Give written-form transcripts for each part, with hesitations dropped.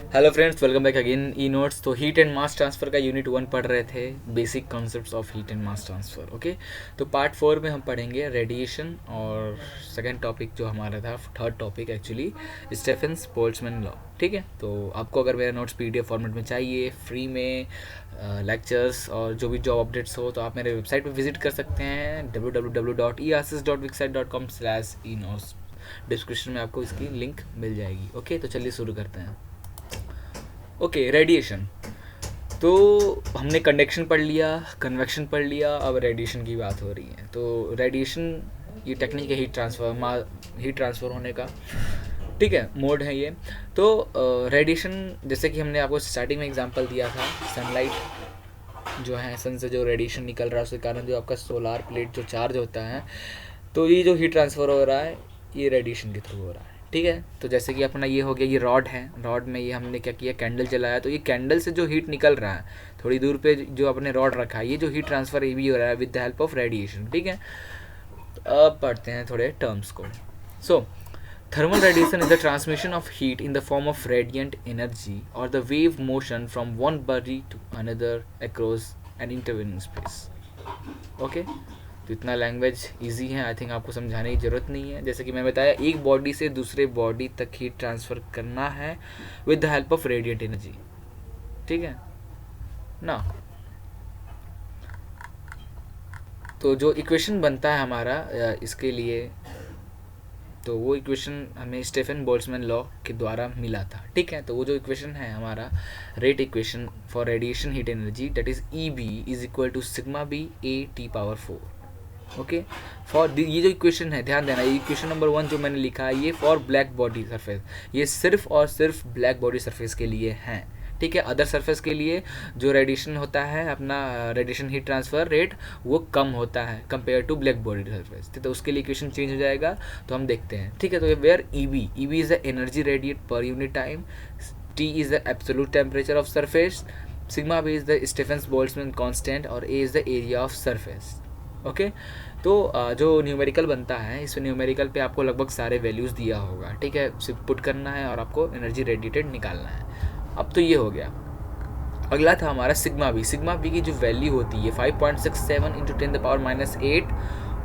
Hello friends, welcome back again E notes. तो heat and mass transfer का unit 1 पढ़ रहे थे, basic concepts of heat and mass transfer. Okay, तो part 4 में हम पढ़ेंगे रेडिएशन, और सेकंड टॉपिक जो हमारा था, third topic actually, Stephens Boltzmann law. ठीक है, तो आपको अगर मेरा नोट्स पीडीएफ फॉर्मेट में चाहिए, फ्री में लेक्चर्स और जो भी जॉब अपडेट्स हो, तो आप मेरे वेबसाइट पर विजिट कर सकते हैं www.earsys.wixsite.com/e-notes। डिस्क्रिप्शन में आपको इसकी लिंक मिल जाएगी। ओके, तो चलिए शुरू करते हैं। Okay, radiation. तो हमने कंडक्शन पढ़ लिया, कन्वेक्शन पढ़ लिया, अब रेडिएशन की बात हो रही है। तो रेडिएशन ये टेक्निक है हीट ट्रांसफ़र होने का। ठीक है, मोड है ये। तो रेडिएशन, जैसे कि हमने आपको स्टार्टिंग में एग्जांपल दिया था, सनलाइट जो है, सन से जो रेडिएशन निकल रहा है उसके कारण जो आपका सोलार प्लेट जो चार्ज होता है, तो ये जो हीट ट्रांसफ़र हो रहा है ये रेडिएशन के थ्रू हो रहा है। ठीक है, तो जैसे कि अपना ये हो गया, ये रॉड है, रॉड में ये हमने क्या किया, कैंडल जलाया, तो ये कैंडल से जो हीट निकल रहा है थोड़ी दूर पे जो अपने रॉड रखा है, ये जो हीट ट्रांसफ़र ये भी हो रहा है with the help of radiation. ठीक है, अब पढ़ते हैं थोड़े टर्म्स को। सो thermal radiation is the transmission of heat in the form of radiant energy or the wave motion from one body to another across an intervening space. Okay, तो इतना language easy है, आई थिंक आपको समझाने की ज़रूरत नहीं है। जैसे कि मैं बताया, एक बॉडी से दूसरे बॉडी तक हीट ट्रांसफ़र करना है with the help of radiant energy. ठीक है ना। तो जो इक्वेशन बनता है हमारा इसके लिए, तो वो इक्वेशन हमें स्टेफन बोल्ट्जमैन लॉ के द्वारा मिला था। ठीक है, तो वो जो इक्वेशन है हमारा rate equation for radiation heat energy, that is EB is equal to sigma b A T⁴। Okay, for ये जो इक्वेशन है, ध्यान देना, ये इक्वेशन नंबर 1 जो मैंने लिखा है ये फॉर ब्लैक बॉडी सरफेस, ये सिर्फ और सिर्फ ब्लैक बॉडी सरफेस के लिए हैं। ठीक है, अदर सरफेस के लिए जो रेडिएशन होता है, अपना रेडिएशन हीट ट्रांसफ़र रेट वो कम होता है compare to black body surface, तो उसके लिए इक्वेशन चेंज हो जाएगा। तो हम देखते हैं। ठीक है, तो where EB is the energy radiate per unit time, T is the absolute temperature of surface, sigma B is the Stefan's Boltzmann constant, और A is the area of surface. Okay, तो जो न्यूमेरिकल बनता है, इस numerical पे आपको लगभग सारे वैल्यूज़ दिया होगा। ठीक है, सिर्फ पुट करना है और आपको एनर्जी रेडिएटेड निकालना है। अब तो ये हो गया। अगला था हमारा सिग्मा बी की जो वैल्यू होती है 5.67 इंटू 10⁻⁸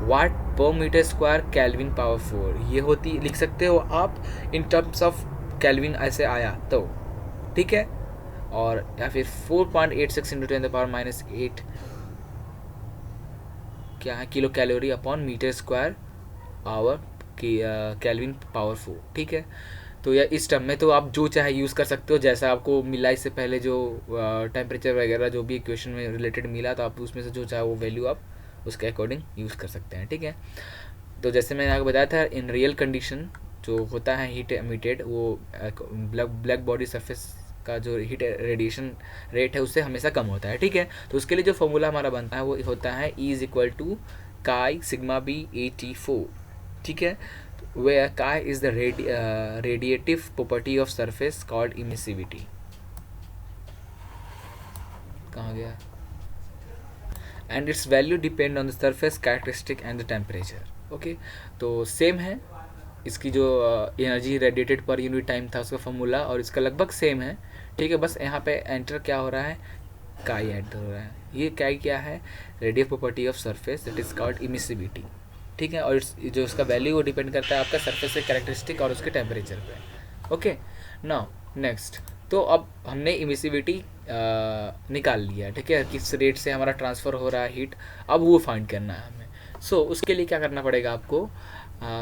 वाट पर मीटर स्क्वायर केल्विन पावर 4, ये होती, लिख सकते हो आप इन टर्म्स ऑफ केल्विन, ऐसे आया तो। ठीक है, और या फिर 4.86 इंटू 10⁻⁸ क्या है, kilo calorie upon metre square hour की केल्विन पावर 4। ठीक है, तो या इस टर्म में तो आप जो चाहे यूज़ कर सकते हो, जैसा आपको मिला इससे पहले जो टेम्परेचर वगैरह जो भी इक्वेशन में रिलेटेड मिला, तो आप उसमें से जो चाहे वो वैल्यू आप उसके अकॉर्डिंग यूज़ कर सकते हैं। ठीक है, तो जैसे मैंने आपको बताया था, इन रियल कंडीशन जो होता है हीट एमिटेड, वो ब्लैक बॉडी सरफेस का जो हीट रेडिएशन रेट है उससे हमेशा कम होता है। ठीक है, तो उसके लिए जो फॉर्मूला हमारा बनता है वो होता है E इज इक्वल टू काई सिग्मा B A T⁴। ठीक है, where chi is the radiative property of surface called emissivity। कहाँ गया, and its value depend on the surface characteristic and the temperature। Okay, तो सेम है, इसकी जो energy radiated पर यूनिट टाइम था उसका फॉर्मूला और इसका लगभग सेम है। ठीक है, बस यहाँ पे एंटर क्या हो रहा है, काई एंटर हो रहा है। ये काई क्या है, radiative property of surface, that is called emissivity. ठीक है, और जो उसका वैल्यू वो डिपेंड करता है आपका सरफेस के कैरेक्टरिस्टिक और उसके टेम्परेचर पे। ओके, नाउ नेक्स्ट, तो अब हमने इमिसिविटी निकाल लिया। ठीक है, किस रेट से हमारा ट्रांसफ़र हो रहा है हीट, अब वो फाइंड करना है हमें। सो उसके लिए क्या करना पड़ेगा आपको,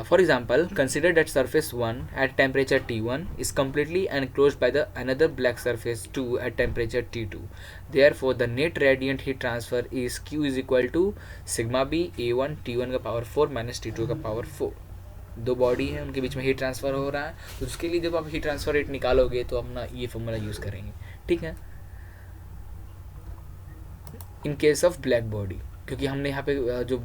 for example, consider that surface 1 at temperature T1 is completely enclosed by the another black surface 2 at temperature T2. Therefore, the net radiant heat transfer is Q is equal to sigma B A1 T1 का power 4 minus T2 का power 4। दो body हैं, उनके बीच में heat transfer हो रहा है, तो उसके लिए जब आप हीट ट्रांसफ़र रेट निकालोगे तो अपना ये फॉर्मूला यूज़ करेंगे। ठीक है, इन केस ऑफ ब्लैक बॉडी, क्योंकि हमने यहाँ पे जो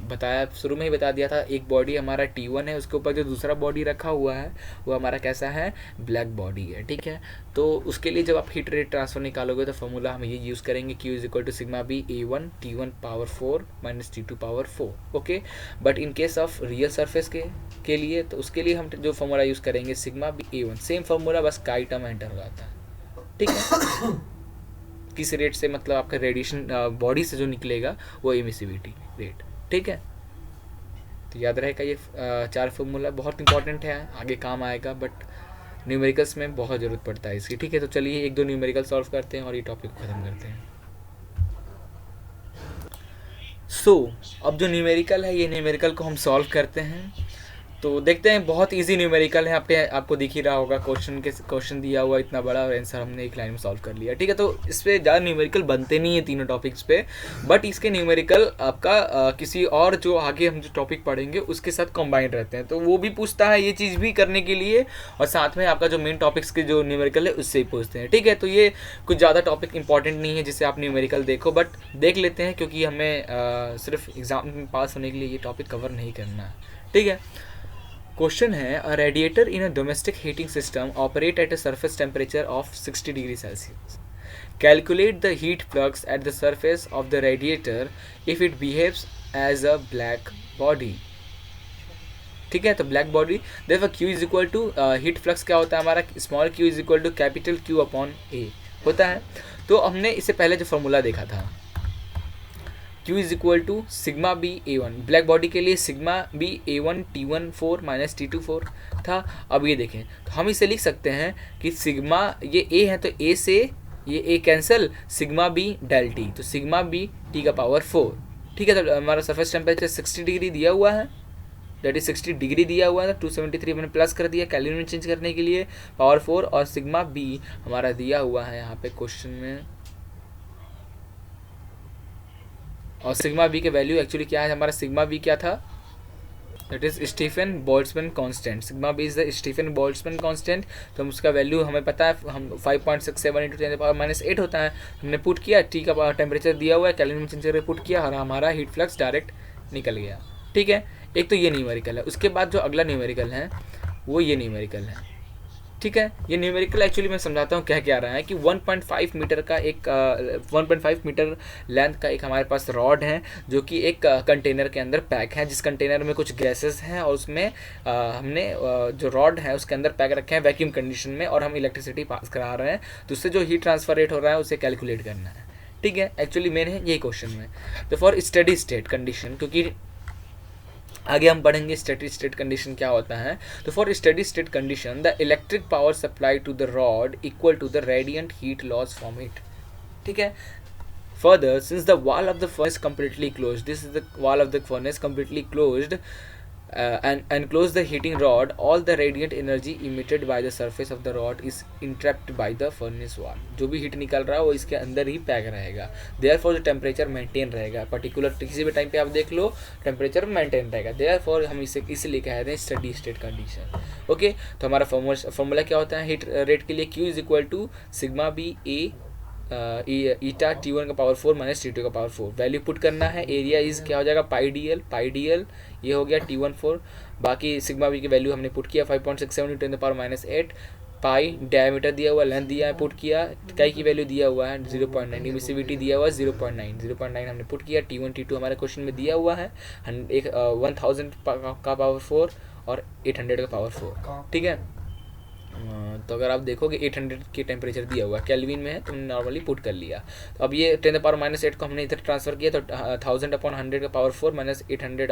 बताया, शुरू में ही बता दिया था, एक बॉडी हमारा T1 है, उसके ऊपर जो दूसरा बॉडी रखा हुआ है वो हमारा कैसा है, ब्लैक बॉडी है। ठीक है, तो उसके लिए जब आप हीट रेट ट्रांसफ़र निकालोगे तो फॉर्मूला हम ये यूज़ करेंगे, Q is equal to sigma B A1 T1 power 4 minus T2 power 4। Okay, but in case of real surface के लिए, तो उसके लिए हम जो फॉर्मूला यूज़ करेंगे sigma B A1, same formula, बस काई टर्म एंटर हो जाता है। ठीक है। किस रेट से, मतलब आपका रेडिएशन बॉडी से जो निकलेगा वो एमिसिविटी रेट, ठीक है। तो याद रहेगा ये 4 फॉर्मूला बहुत इंपॉर्टेंट है, आगे काम आएगा, बट न्यूमेरिकल्स में बहुत ज़रूरत पड़ता है इसकी, ठीक है। तो चलिए 1-2 न्यूमेरिकल सॉल्व करते हैं और ये टॉपिक को ख़त्म करते हैं। अब जो न्यूमेरिकल है, ये न्यूमेरिकल को हम सॉल्व करते हैं। तो देखते हैं, बहुत इजी न्यूमेरिकल है, आपको दिख ही रहा होगा, क्वेश्चन दिया हुआ इतना बड़ा और आंसर हमने एक लाइन में सॉल्व कर लिया, ठीक है। तो इस पर ज़्यादा न्यूमेरिकल बनते नहीं है तीनों टॉपिक्स पे, बट इसके न्यूमेरिकल आपका किसी और जो आगे हम जो टॉपिक पढ़ेंगे उसके साथ कंबाइंड रहते हैं, तो वो भी पूछता है ये चीज़ भी करने के लिए, और साथ में आपका जो मेन टॉपिक्स के जो न्यूमेरिकल है उससे ही पूछते हैं, ठीक है। तो ये कुछ ज़्यादा टॉपिक इंपॉर्टेंट नहीं है जिससे आप न्यूमेरिकल देखो, बट देख लेते हैं, क्योंकि हमें सिर्फ एग्ज़ाम में पास होने के लिए ये टॉपिक कवर नहीं करना है, ठीक है। क्वेश्चन है, a radiator in a domestic heating system operate at a surface temperature of 60 degree Celsius. Calculate the heat flux at the surface of the radiator if it behaves as a black body, ठीक है। तो black body, देखो Q is equal to heat flux क्या होता है हमारा, small q is equal to capital Q upon A होता है। तो हमने इससे पहले जो फॉर्मूला देखा था, Q is equal to sigma b A1, black body के लिए sigma b A1 T14 minus T24 था। अब ये देखें, तो हम इसे लिख सकते हैं कि सिग्मा, ये A है तो A से ये A cancel, sigma b del T, तो सिग्मा बी T का पावर 4, ठीक है। तो हमारा सरफेस टेम्परेचर 60 डिग्री दिया हुआ है, दैट इज 60 डिग्री दिया हुआ है, 273 मैंने प्लस कर दिया केल्विन में चेंज करने के लिए, पावर 4, और सिग्मा बी हमारा दिया हुआ है यहाँ पे क्वेश्चन में, और सिग्मा बी के वैल्यू एक्चुअली क्या है, हमारा सिग्मा बी क्या था, that is Stefan Boltzmann constant, sigma b is the Stefan Boltzmann constant. तो हम उसका वैल्यू हमें पता है, हम 5.67 × 10⁻⁸ होता है, हमने पुट किया, टी का टेम्परेचर दिया हुआ है, केल्विन में चेंज करके पुट किया और हमारा हीट फ्लक्स डायरेक्ट निकल गया, ठीक है। एक तो ये न्यूमेरिकल है, उसके बाद जो अगला न्यूमेरिकल है वो ये न्यूमेरिकल है, ठीक है। ये न्यूमेरिकल एक्चुअली मैं समझाता हूँ क्या रहा है कि 1.5 मीटर का एक 1.5 मीटर लेंथ का एक हमारे पास रॉड है, जो कि एक कंटेनर के अंदर पैक है, जिस कंटेनर में कुछ गैसेस हैं, और उसमें हमने जो रॉड है उसके अंदर पैक रखे हैं वैक्यूम कंडीशन में, और हम इलेक्ट्रिसिटी पास करा रहे हैं, तो उससे जो हीट ट्रांसफर रेट हो रहा है उसे कैलकुलेट करना है, ठीक है। एक्चुअली मेन है यही क्वेश्चन में। तो फॉर स्टेडी स्टेट कंडीशन, क्योंकि आगे हम पढ़ेंगे स्टेडी स्टेट कंडीशन क्या होता है, तो for steady state condition the electric power supply to the rod equal to the radiant heat loss from it, ठीक है। Further, since the wall of the furnace completely closed, this is the wall of the furnace completely closed and enclose the heating rod, all the radiant energy emitted by the surface of the rod is entrapped by the furnace wall, जो भी heat निकल रहा है वो इसके अंदर ही pack रहेगा, therefore जो टेम्परेचर मेंटेन रहेगा, पर्टिकुलर किसी भी टाइम पे आप देख लो टेम्परेचर मेंटेन रहेगा, therefore हम इसे इसलिए कह रहे हैं स्टेडी स्टेट कंडीशन, ओके। तो हमारा फॉर्मूला क्या होता है हीट रेट के लिए, Q is equal to sigma b A eta T1 का पावर 4 माइनस T2 का पावर 4, वैल्यू पुट करना है, एरिया इज क्या हो जाएगा पाई डी एल, ये हो गया T14, बाकी सिग्मा बी की वैल्यू हमने पुट किया 5.67 × 10⁻⁸, पाई डायमीटर दिया हुआ, लेंथ दिया है, पुट किया, काई की वैल्यू दिया हुआ है 0.9, इमिसिविटी दिया हुआ है 0.9 हमने पुट किया, T1 T2 हमारे क्वेश्चन में दिया हुआ है, 1000 का पावर 4 और 800 का पावर 4, ठीक है। तो अगर आप देखोगे 800 की टेम्परेचर दिया हुआ केल्विन में है, तो हमने नॉर्मली पुट कर लिया। तो अब ये 10⁻⁸ को हमने इधर ट्रांसफर किया, तो 1000/100 का पावर 4 माइनस 800/100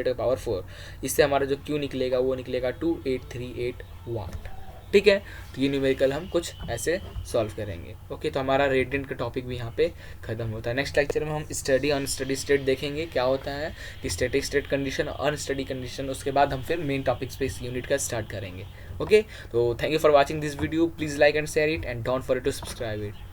का पावर 4, इससे हमारा जो Q निकलेगा वो निकलेगा 2838 वाट, ठीक है। तो ये न्यूमेरिकल हम कुछ ऐसे सॉल्व करेंगे, ओके। तो हमारा रेडिएंट का टॉपिक भी यहाँ पे खत्म होता है। नेक्स्ट लेक्चर में हम स्टडी अनस्टडी स्टेट देखेंगे क्या होता है, कि स्टैटिक स्टेट कंडीशन और अनस्टडी कंडीशन, उसके बाद हम फिर मेन टॉपिक्स पे इस यूनिट का स्टार्ट करेंगे, ओके। तो thank you for watching this video, please like and share it and don't forget to subscribe it.